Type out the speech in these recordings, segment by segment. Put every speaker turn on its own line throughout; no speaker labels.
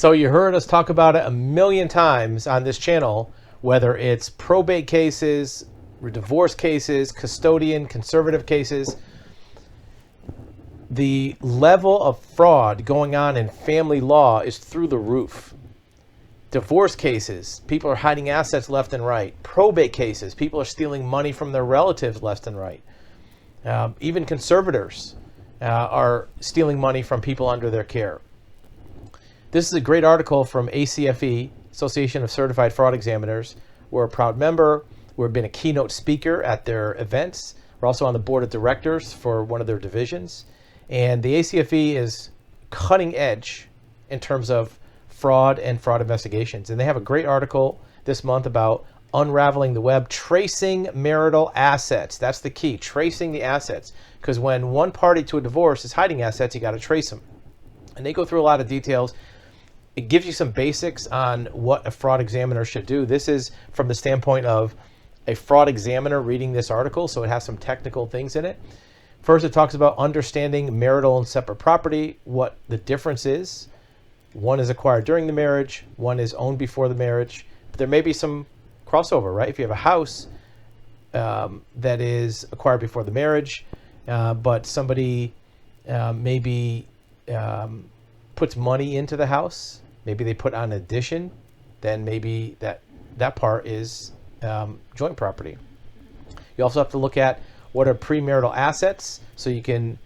So you heard us talk about it a million times on this channel, whether it's probate cases, divorce cases, custodian, conservative cases. The level of fraud going on in family law is through the roof. Divorce cases, people are hiding assets left and right. Probate cases, people are stealing money from their relatives left and right. Even conservators are stealing money from people under their care. This is a great article from ACFE, Association of Certified Fraud Examiners. We're a proud member. We've been a keynote speaker at their events. We're also on the board of directors for one of their divisions. And the ACFE is cutting edge in terms of fraud and fraud investigations. And they have a great article this month about unraveling the web, tracing marital assets. That's the key, tracing the assets. Because when one party to a divorce is hiding assets, you got to trace them. And they go through a lot of details. It gives you some basics on what a fraud examiner should do. This is from the standpoint of a fraud examiner reading this article, so it has some technical things in it. First, it talks about understanding marital and separate property, what the difference is. One is acquired during the marriage, one is owned before the marriage. But there may be some crossover, right? If you have a house that is acquired before the marriage, but somebody maybe puts money into the house, maybe they put on an addition, then maybe that part is joint property. You also have to look at what are premarital assets, so you can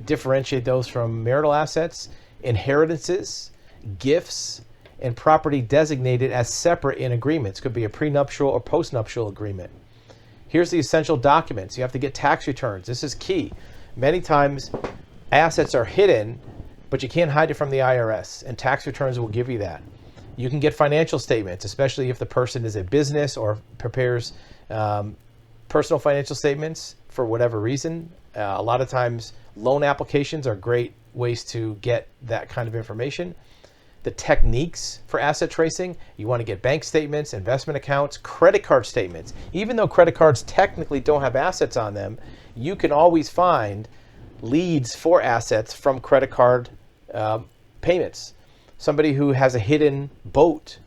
differentiate those from marital assets, inheritances, gifts, and property designated as separate in agreements. Could be a prenuptial or postnuptial agreement. Here's the essential documents. You have to get tax returns. This is key. Many times assets are hidden, but you can't hide it from the IRS, and tax returns will give you that. You can get financial statements, especially if the person is a business or prepares personal financial statements for whatever reason. A lot of times loan applications are great ways to get that kind of information. The techniques for asset tracing, you want to get bank statements, investment accounts, credit card statements. Even though credit cards technically don't have assets on them, you can always find leads for assets from credit card payments. Somebody who has a hidden boat,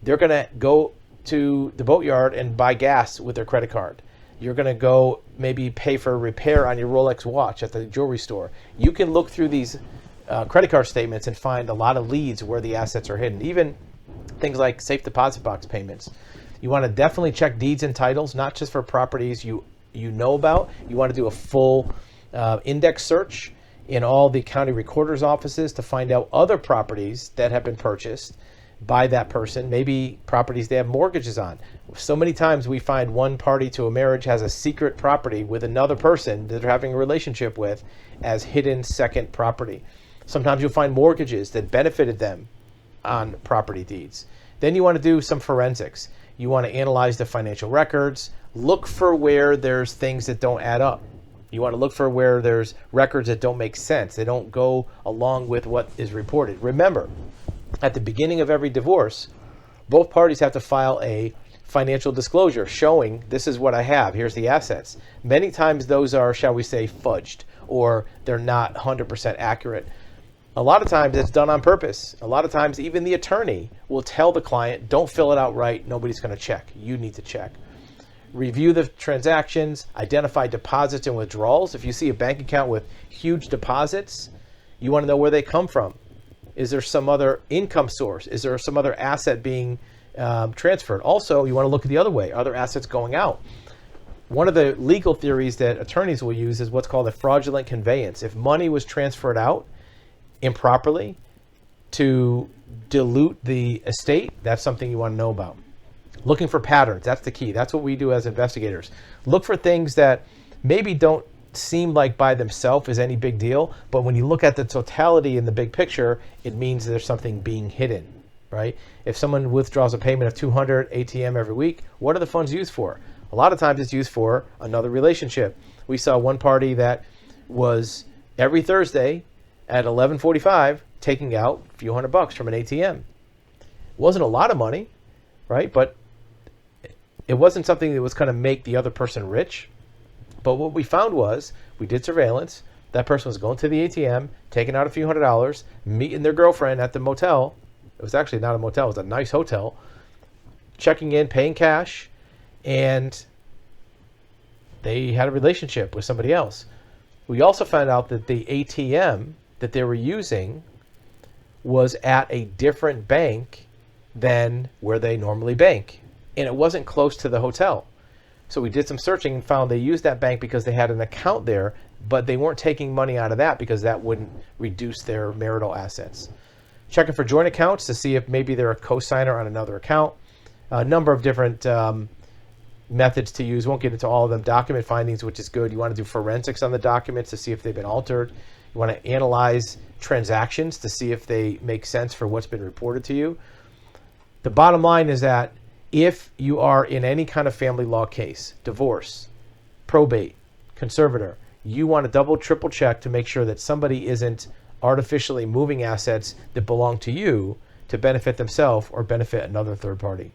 they're going to go to the boatyard and buy gas with their credit card. You're going to go maybe pay for a repair on your Rolex watch at the jewelry store. You can look through these credit card statements and find a lot of leads where the assets are hidden. Even things like safe deposit box payments. You want to definitely check deeds and titles, not just for properties you know about. You want to do a full index search in all the county recorder's offices to find out other properties that have been purchased by that person, maybe properties they have mortgages on. So many times we find one party to a marriage has a secret property with another person that they're having a relationship with as hidden second property. Sometimes you'll find mortgages that benefited them on property deeds. Then you want to do some forensics. You want to analyze the financial records, look for where there's things that don't add up. You want to look for where there's records that don't make sense. They don't go along with what is reported. Remember, at the beginning of every divorce, both parties have to file a financial disclosure showing this is what I have, here's the assets. Many times those are, shall we say, fudged, or they're not 100% accurate. A lot of times it's done on purpose. A lot of times even the attorney will tell the client, don't fill it out right, nobody's going to check. You need to check. Review the transactions, identify deposits and withdrawals. If you see a bank account with huge deposits, you want to know where they come from. Is there some other income source? Is there some other asset being transferred? Also, you want to look at the other way. Are there assets going out? One of the legal theories that attorneys will use is what's called a fraudulent conveyance. If money was transferred out improperly to dilute the estate, that's something you want to know about. Looking for patterns, that's the key. That's what we do as investigators. Look for things that maybe don't seem like by themselves is any big deal, but when you look at the totality in the big picture, it means there's something being hidden, right? If someone withdraws a payment of $200 ATM every week, what are the funds used for? A lot of times it's used for another relationship. We saw one party that was every Thursday at 11:45 taking out a few $100 from an ATM. It wasn't a lot of money, right? But it wasn't something that was going to make the other person rich. But what we found was, we did surveillance. That person was going to the ATM, taking out a few $100, meeting their girlfriend at the motel was actually not a motel, it was a nice hotel, checking in, paying cash, and they had a relationship with somebody else. We also found out that the ATM that they were using was at a different bank than where they normally bank, and it wasn't close to the hotel. So we did some searching and found they used that bank because they had an account there, but they weren't taking money out of that because that wouldn't reduce their marital assets. Checking for joint accounts to see if maybe they're a co-signer on another account. A number of different methods to use. Won't get into all of them. Document findings, which is good. You want to do forensics on the documents to see if they've been altered. You want to analyze transactions to see if they make sense for what's been reported to you. The bottom line is that if you are in any kind of family law case, divorce, probate, conservator, you want to double, triple check to make sure that somebody isn't artificially moving assets that belong to you to benefit themselves or benefit another third party.